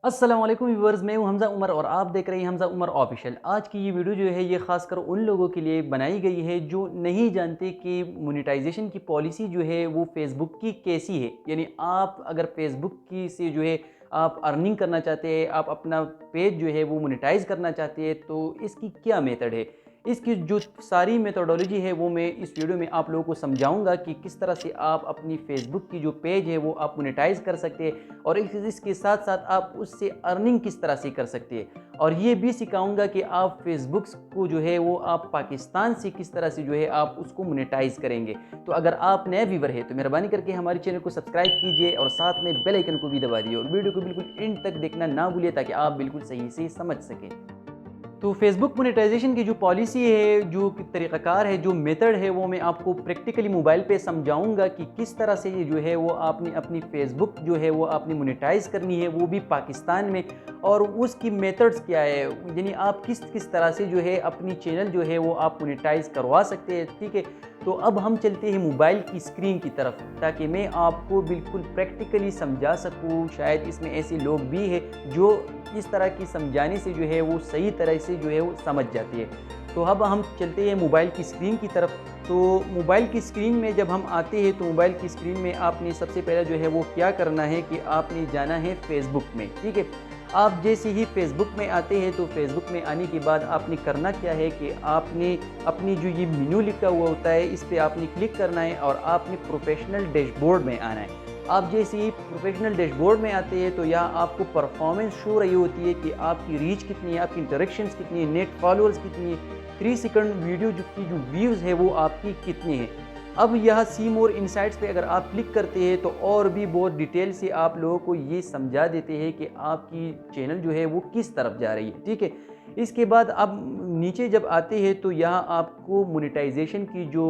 अस्सलाम वालेकुम व्यूअर्स, मैं हूं हमज़ा उमर और आप देख रहे हैं हमज़ा उमर ऑफिशियल। आज की ये वीडियो जो है ये ख़ासकर उन लोगों के लिए बनाई गई है जो नहीं जानते कि मोनेटाइजेशन की पॉलिसी जो है वो फेसबुक की कैसी है। यानी आप अगर फेसबुक की से जो है आप अर्निंग करना चाहते हैं, आप अपना पेज जो है वो मोनेटाइज करना चाहते हैं, तो इसकी क्या मेथड है। इसकी जो सारी मेथोडोलॉजी है वो मैं इस वीडियो में आप लोगों को समझाऊंगा कि किस तरह से आप अपनी फेसबुक की जो पेज है वो आप मोनेटाइज कर सकते हैं और इसके साथ साथ आप उससे अर्निंग किस तरह से कर सकते हैं। और ये भी सिखाऊंगा कि आप फेसबुक को जो है वो आप पाकिस्तान से किस तरह से जो है आप उसको मोनेटाइज करेंगे। तो अगर आप नए व्यूवर है तो मेहरबानी करके हमारे चैनल को सब्सक्राइब कीजिए और साथ में बेल आइकन को भी दबा दिए और वीडियो को बिल्कुल एंड तक देखना ना भूलिए ताकि आप बिल्कुल सही से समझ सकें। तो फेसबुक मोनेटाइजेशन की जो पॉलिसी है, जो तरीक़ाकार है, जो मेथड है, वो मैं आपको प्रैक्टिकली मोबाइल पे समझाऊंगा कि किस तरह से ये जो है वो आपने अपनी फेसबुक जो है वो आपने मोनेटाइज करनी है, वो भी पाकिस्तान में। और उसकी मेथड्स क्या है, यानी आप किस किस तरह से जो है अपनी चैनल जो है वो आप मोनेटाइज करवा सकते हैं। ठीक है, तो अब हम चलते हैं मोबाइल की स्क्रीन की तरफ ताकि मैं आपको बिल्कुल प्रैक्टिकली समझा सकूं। शायद इसमें ऐसे लोग भी हैं जो इस तरह की समझाने से जो है वो सही तरह से जो है वो समझ जाती है। तो अब हम चलते हैं मोबाइल की स्क्रीन की तरफ। तो मोबाइल की स्क्रीन में जब हम आते हैं तो मोबाइल की स्क्रीन में आपने सबसे पहले जो है वो क्या करना है कि आपने जाना है फेसबुक में। ठीक है, आप जैसे ही फेसबुक में आते हैं तो फेसबुक में आने के बाद आपने करना क्या है कि आपने अपनी जो ये मेनू लिखा हुआ होता है इस पर आपने क्लिक करना है और आपने प्रोफेशनल डैशबोर्ड में आना है। आप जैसे ही प्रोफेशनल डैशबोर्ड में आते हैं तो यहाँ आपको परफॉर्मेंस शो रही होती है कि आपकी रीच कितनी है, आपकी इंटरेक्शंस कितनी है, नेट फॉलोअर्स कितनी है, 3 सेकंड वीडियो जो व्यूज़ है वो आपकी कितनी है। अब यह सी मोर इनसाइट्स पे अगर आप क्लिक करते हैं तो और भी बहुत डिटेल से आप लोगों को ये समझा देते हैं कि आपकी चैनल जो है वो किस तरफ जा रही है। ठीक है, इसके बाद आप नीचे जब आते हैं तो यहाँ आपको मोनेटाइजेशन की जो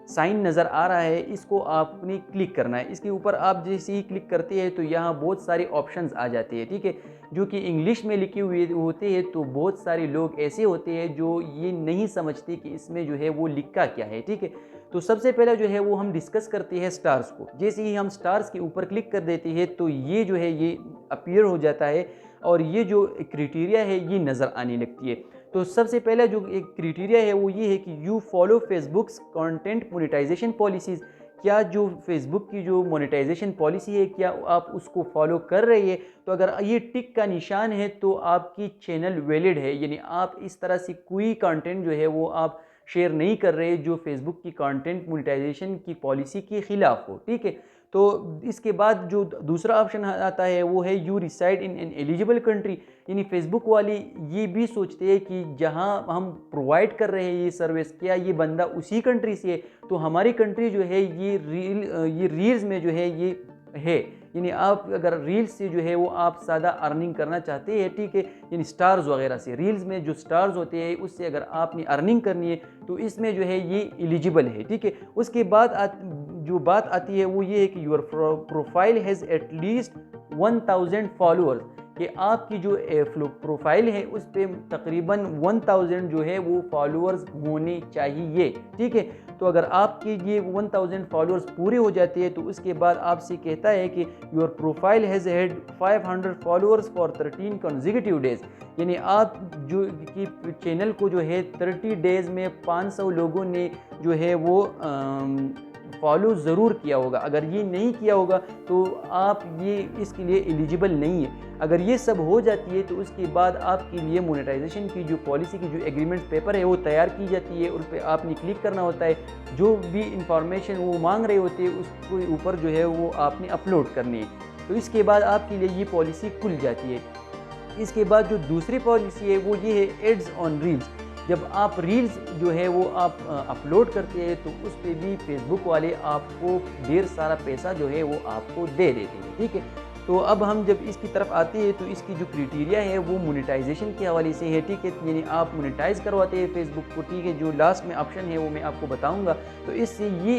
साइन नज़र आ रहा है इसको आपने क्लिक करना है। इसके ऊपर आप जैसे ही क्लिक करते हैं तो यहाँ बहुत सारे ऑप्शंस आ जाते हैं। ठीक है, जो कि इंग्लिश में लिखे हुए होते हैं, तो बहुत सारे लोग ऐसे होते हैं जो ये नहीं समझते कि इसमें जो है वो लिखा क्या है। ठीक है, तो सबसे पहले जो है वो हम डिस्कस करते हैं स्टार्स को। जैसे ही हम स्टार्स के ऊपर क्लिक कर देते हैं तो ये जो है ये अपीयर हो जाता है और ये जो क्राइटेरिया है ये नज़र आने लगती है। तो सबसे पहला जो एक क्राइटेरिया है वो ये है कि you follow Facebook's content monetisation policies. क्या जो फेसबुक की जो मोनेटाइजेशन पॉलिसी है क्या आप उसको फॉलो कर रहे हैं। तो अगर ये टिक का निशान है तो आपकी चैनल वैलिड है, यानी आप इस तरह से कोई कंटेंट जो है वो आप शेयर नहीं कर रहे जो फेसबुक की कंटेंट मोनेटाइजेशन की पॉलिसी के खिलाफ हो। ठीक है, तो इसके बाद जो दूसरा ऑप्शन आता है वो है you reside in an eligible country. यानी फेसबुक वाले ये भी सोचते हैं कि जहां हम प्रोवाइड कर रहे हैं ये सर्विस क्या ये बंदा उसी कंट्री से है, तो हमारी कंट्री जो है ये रील्स में जो है ये है। यानी आप अगर रील्स से जो है वो आप ज़्यादा अर्निंग करना चाहते हैं, ठीक है, यानी स्टार्स वगैरह से, रील्स में जो स्टार्स होते हैं उससे अगर आपने अर्निंग करनी है तो इसमें जो है ये एलिजिबल है। ठीक है, उसके बाद जो बात आती है वो ये है कि your profile has at least 1000 followers, कि आपकी जो प्रोफाइल है उस पर तकरीबन 1000 जो है वो फॉलोअर्स होने चाहिए। ठीक है, तो अगर आपके ये 1000 फॉलोअर्स पूरे हो जाते हैं तो उसके बाद आपसे कहता है कि your profile has had 500 followers for 13 consecutive days. यानी आप जो कि चैनल को जो है 30 डेज़ में 500 लोगों ने जो है वो फॉलो ज़रूर किया होगा। अगर ये नहीं किया होगा तो आप ये इसके लिए एलिजिबल नहीं है। अगर ये सब हो जाती है तो उसके बाद आपके लिए मोनेटाइजेशन की जो पॉलिसी की जो एग्रीमेंट पेपर है वो तैयार की जाती है। उस पर आपने क्लिक करना होता है, जो भी इंफॉर्मेशन वो मांग रहे होते हैं उसके ऊपर जो है वो आपने अपलोड करनी है। तो इसके बाद आपके लिए ये पॉलिसी खुल जाती है। इसके बाद जो दूसरी पॉलिसी है वो ये है एड्स ऑन रील्स। जब आप रील्स जो है वो आप अपलोड करते हैं तो उस पर भी फेसबुक वाले आपको ढेर सारा पैसा जो है वो आपको दे देते हैं। ठीक है, तो अब हम जब इसकी तरफ आते हैं तो इसकी जो क्राइटेरिया है वो मोनेटाइजेशन के हवाले से है। ठीक है, यानी आप मोनेटाइज करवाते हैं फेसबुक को। ठीक है, जो लास्ट में ऑप्शन है वो मैं आपको बताऊंगा, तो इससे ये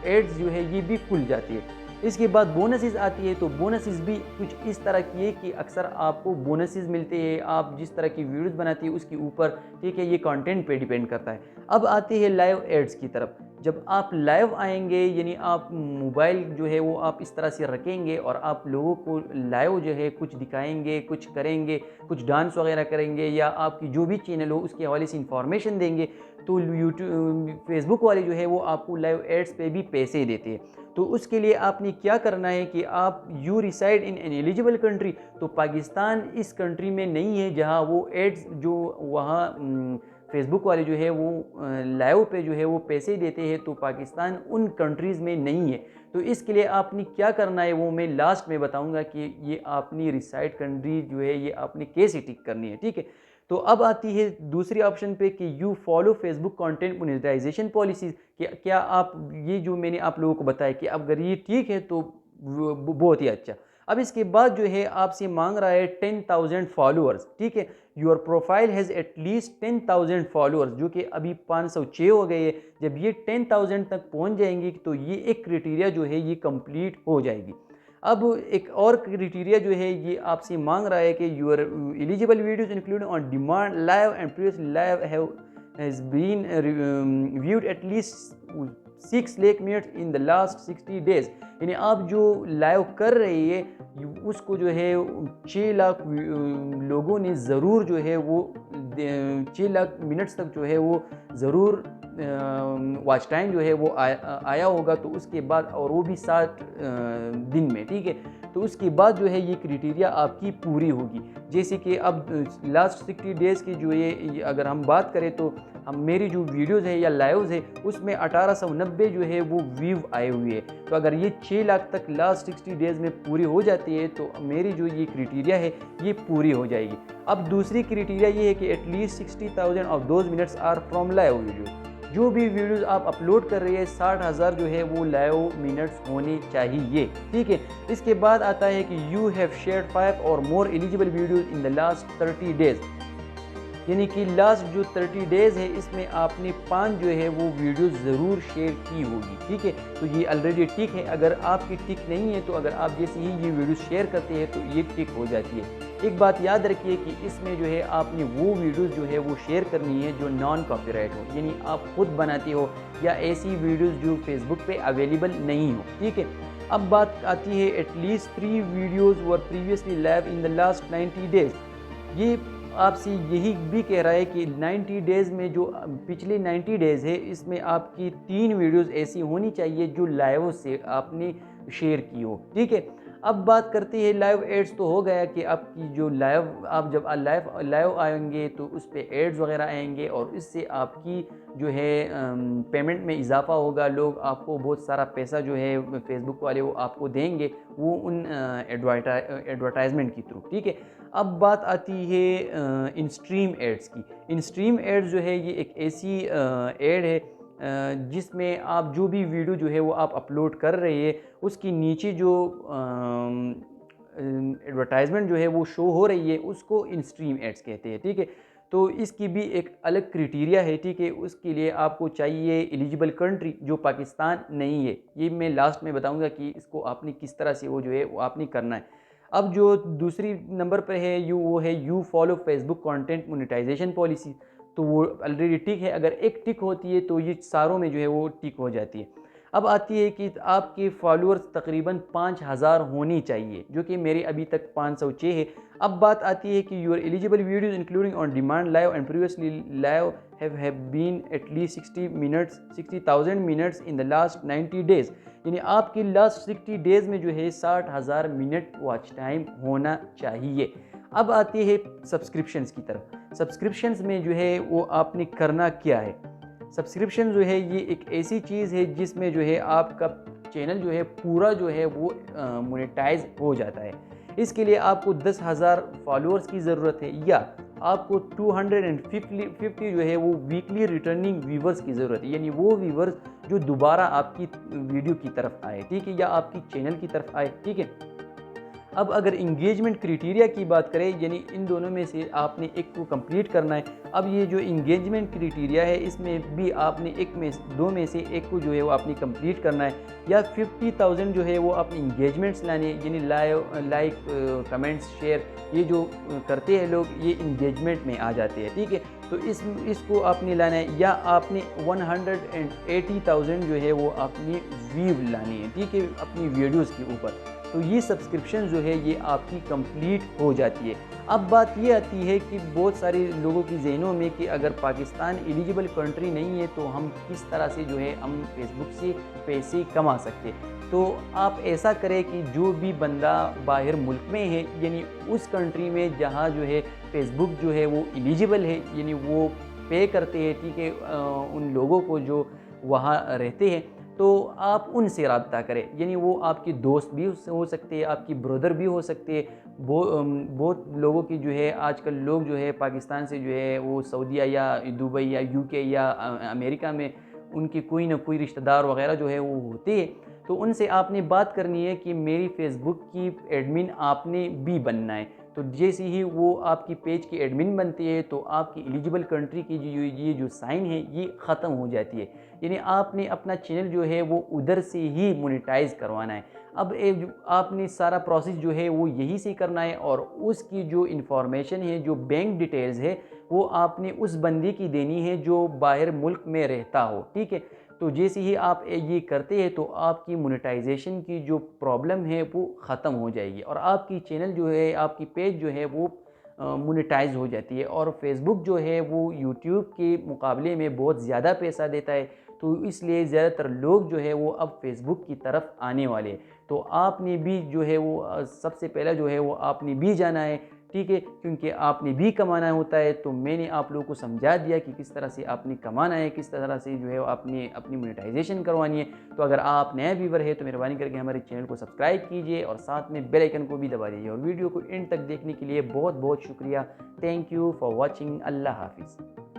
एड्स जो है ये भी खुल जाती है। इसके बाद बोनसेस आती है, तो बोनसेस भी कुछ इस तरह की है कि अक्सर आपको बोनसेस मिलते हैं आप जिस तरह की वीडियोस बनाती है उसके ऊपर। ठीक है, ये कंटेंट पे डिपेंड करता है। अब आते हैं लाइव एड्स की तरफ। जब आप लाइव आएंगे यानी आप मोबाइल जो है वो आप इस तरह से रखेंगे और आप लोगों को लाइव जो है कुछ दिखाएंगे, कुछ करेंगे, कुछ डांस वगैरह करेंगे या आपकी जो भी चैनल हो उसके हवाले से इंफॉर्मेशन देंगे, तो यूट्यूब फेसबुक वाले जो है वो आपको लाइव एड्स पे भी पैसे देते हैं। तो उसके लिए आपने क्या करना है कि आप you reside in an eligible country, तो पाकिस्तान इस कंट्री में नहीं है जहां वो एड्स जो वहाँ फेसबुक वाले जो है वो लाइव पे जो है वो पैसे देते हैं, तो पाकिस्तान उन कंट्रीज़ में नहीं है। तो इसके लिए आपने क्या करना है वो मैं लास्ट में बताऊंगा कि ये आपनी रिसाइड कंट्री जो है ये आपने कैसे टिक करनी है, ठीक है। तो अब आती है दूसरी ऑप्शन पे कि you follow Facebook content monetisation policies, कि क्या आप ये जो मैंने आप लोगों को बताया कि अगर ये ठीक है तो बहुत ही अच्छा। अब इसके बाद जो है आपसे मांग रहा है 10,000 फॉलोअर्स, ठीक है। Your profile has at least 10,000 followers, जो कि अभी 506 हो गए हैं। जब ये 10,000 तक पहुंच जाएंगी तो ये एक क्राइटेरिया जो है ये कंप्लीट हो जाएगी। अब एक और क्राइटेरिया जो है ये आपसे मांग रहा है कि your eligible videos including on demand live and previously live has been viewed at least 6 lakh minutes in the last 60 days, यानी आप जो लाइव कर रही है उसको जो है 6 लाख लोगों ने ज़रूर जो है वो 6 लाख मिनट्स तक जो है वो ज़रूर वॉच टाइम जो है वो आया होगा। तो उसके बाद और वो भी 60 दिन में, ठीक है। तो उसके बाद जो है ये क्राइटेरिया आपकी पूरी होगी। जैसे कि अब लास्ट 60 डेज़ की जो ये अगर हम बात करें तो हम मेरी जो वीडियोज़ है या लाइव्स है उसमें 1890 जो है वो व्यू आए हुए हैं। तो अगर ये 6 लाख तक लास्ट 60 डेज़ में पूरी हो जाती है तो मेरी जो ये क्राइटेरिया है ये पूरी हो जाएगी। अब दूसरी क्राइटेरिया ये है कि at least 60,000 of those minutes are from live video, जो भी वीडियोस आप अपलोड कर रही है 60,000 जो है वो लाइव मिनट्स होने चाहिए, ठीक है। इसके बाद आता है कि यू हैव शेयर्ड 5 और more eligible videos in the last 30 days, यानी कि लास्ट जो 30 डेज़ है इसमें आपने 5 जो है वो वीडियो ज़रूर शेयर की होगी, ठीक है। तो ये ऑलरेडी टिक है। अगर आपकी टिक नहीं है तो अगर आप जैसे ही ये वीडियो शेयर करते हैं तो ये टिक हो जाती है। एक बात याद रखिए कि इसमें जो है आपने वो वीडियोस जो है वो शेयर करनी है जो नॉन कॉपीराइट हो, यानी आप खुद बनाते हो या ऐसी वीडियोस जो फेसबुक पे अवेलेबल नहीं हो, ठीक है। अब बात आती है at least 3 videos were previously live in the last 90 days. ये आपसे यही भी कह रहा है कि 90 डेज़ में जो पिछले 90 डेज़ है इसमें आपकी 3 वीडियोस ऐसी होनी चाहिए जो लाइव से आपने शेयर की हो, ठीक है। अब बात करते हैं लाइव एड्स। तो हो गया कि आपकी जो लाइव आप जब लाइव आएंगे तो उस पर एड्स वगैरह आएंगे और इससे आपकी जो है पेमेंट में इजाफा होगा। लोग आपको बहुत सारा पैसा जो है फेसबुक वाले वो आपको देंगे वो उन एडवर्टाइजमेंट के थ्रू, ठीक है। अब बात आती है इन स्ट्रीम एड्स की। इन स्ट्रीम एड्स जो है ये एक ऐसी एड है जिसमें आप जो भी वीडियो जो है वो आप अपलोड कर रहे हैं उसकी नीचे जो एडवर्टाइजमेंट जो है वो शो हो रही है उसको इन स्ट्रीम एड्स कहते हैं, ठीक है। तो इसकी भी एक अलग क्राइटेरिया है, ठीक है। उसके लिए आपको चाहिए एलिजिबल कंट्री जो पाकिस्तान नहीं है। ये मैं लास्ट में बताऊंगा कि इसको आपने किस तरह से वो जो है वो आपने करना है। अब जो दूसरी नंबर पर है वो है you follow Facebook content monetisation policy. तो वो ऑलरेडी टिक है। अगर एक टिक होती है तो ये सारों में जो है वो टिक हो जाती है। अब आती है कि आपके फॉलोअर्स तकरीबन 5,000 होनी चाहिए, जो कि मेरे अभी तक 506 है। अब बात आती है कि your eligible videos including on demand live and previously live have been at least 60,000 minutes in the last 90 days, यानी आपकी लास्ट 60 डेज़ में जो है 60,000 मिनट वॉच टाइम होना चाहिए। अब आती है सब्सक्रिप्शंस की तरफ। सब्सक्रिप्शंस में जो है वो आपने करना क्या है। सब्सक्रिप्शन जो है ये एक ऐसी चीज़ है जिसमें जो है आपका चैनल जो है पूरा जो है वो मोनेटाइज हो जाता है। इसके लिए आपको 10,000 फॉलोअर्स की ज़रूरत है या आपको 250 जो है वो वीकली रिटर्निंग व्यूवर्स की ज़रूरत है, यानी वो व्यूवर्स जो दोबारा आपकी वीडियो की तरफ आए, ठीक है, या आपकी चैनल की तरफ आए, ठीक है। अब अगर इंगेजमेंट क्राइटेरिया की बात करें, यानी इन दोनों में से आपने एक को कंप्लीट करना है। अब ये जो इंगेजमेंट क्राइटेरिया है, इसमें भी आपने दो में से एक को जो है वो आपने कंप्लीट करना है, या 50,000 जो है वो आपने इंगेजमेंट्स लाने हैं, यानी लाइक कमेंट्स शेयर ये जो करते हैं लोग, ये इंगेजमेंट में आ जाते हैं, ठीक है। तो इसको आपने लाना है, या आपने 180,000 जो है वो अपनी व्यू लानी है, ठीक है, अपनी वीडियोज़ के ऊपर। तो ये सब्सक्रिप्शन जो है ये आपकी कंप्लीट हो जाती है। अब बात ये आती है कि बहुत सारे लोगों की ज़हनों में कि अगर पाकिस्तान एलिजिबल कंट्री नहीं है तो हम किस तरह से जो है हम फेसबुक से पैसे कमा सकते। तो आप ऐसा करें कि जो भी बंदा बाहर मुल्क में है, यानी उस कंट्री में जहाँ जो है फेसबुक जो है वो एलिजिबल है, यानी वो पे करते हैं, ठीक है, उन लोगों को जो वहाँ रहते हैं, तो आप उनसे रब्ता करें। यानी वो आपके दोस्त भी हो सकते हैं, आपकी ब्रदर भी हो सकते हैं। बहुत लोगों की जो है आजकल लोग जो है पाकिस्तान से जो है वो सऊदीया या दुबई या यूके या अमेरिका में उनके कोई ना कोई रिश्तेदार वगैरह जो है वो होते हैं। तो उनसे आपने बात करनी है कि मेरी फ़ेसबुक की एडमिन आपने भी बनना है। तो जैसे ही वो आपकी पेज की एडमिन बनती है तो आपकी एलिजिबल कंट्री की जो ये जो साइन है ये ख़त्म हो जाती है। यानी आपने अपना चैनल जो है वो उधर से ही मोनेटाइज़ करवाना है। अब आपने सारा प्रोसेस जो है वो यही से करना है, और उसकी जो इन्फॉर्मेशन है, जो बैंक डिटेल्स है, वो आपने उस बंदे की देनी है जो बाहर मुल्क में रहता हो, ठीक है। तो जैसे ही आप ये करते हैं तो आपकी मोनेटाइजेशन की जो प्रॉब्लम है वो ख़त्म हो जाएगी, और आपकी चैनल जो है, आपकी पेज जो है वो मोनेटाइज हो जाती है। और फेसबुक जो है वो यूट्यूब के मुकाबले में बहुत ज़्यादा पैसा देता है, तो इसलिए ज़्यादातर लोग जो है वो अब फेसबुक की तरफ आने वाले हैं। तो आपने भी जो है वो सबसे पहला जो है वो आपने भी जाना है, ठीक है, क्योंकि आपने भी कमाना होता है। तो मैंने आप लोगों को समझा दिया कि किस तरह से आपने कमाना है, किस तरह से जो है आपने अपनी मोनेटाइजेशन करवानी है। तो अगर आप नया व्यूवर है तो मेहरबानी करके हमारे चैनल को सब्सक्राइब कीजिए और साथ में बेल आइकन को भी दबा दीजिए। और वीडियो को एंड तक देखने के लिए बहुत बहुत शुक्रिया। Thank you for watching. अल्लाह हाफिज़।